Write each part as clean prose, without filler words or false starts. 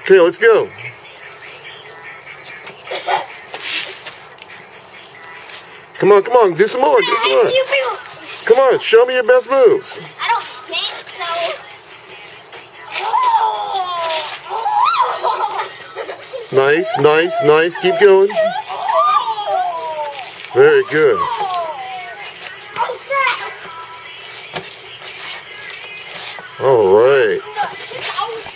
Okay, let's go. Come on, do some more, do some more. Come on, show me your best moves. I don't think so. Nice. Keep going. Very good. All right.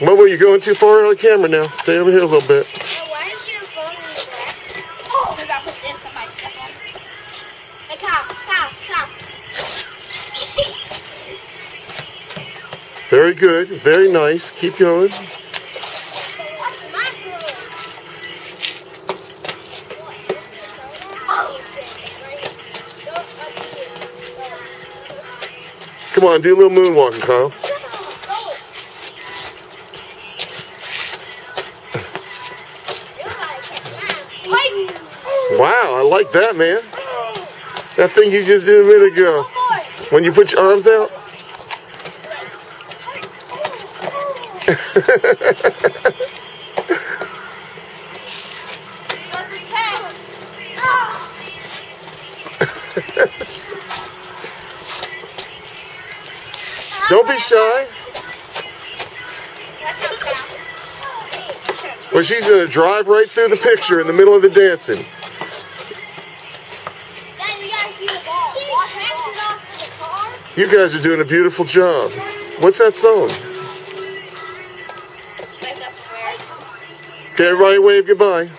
Momo, you're going too far out of the camera now. Stay over here a little bit. Why is your phone in the glass? Because I put this on my step on. Hey, Kyle. Very good. Very nice. Keep going. Watch my girl. Come on, do a little moonwalking, Kyle. Wow, I like that, man. That thing you just did a minute ago. When you put your arms out. Don't be shy. Well, she's going to drive right through the picture in the middle of the dancing. You guys are doing a beautiful job. What's that song? Okay, everybody wave goodbye.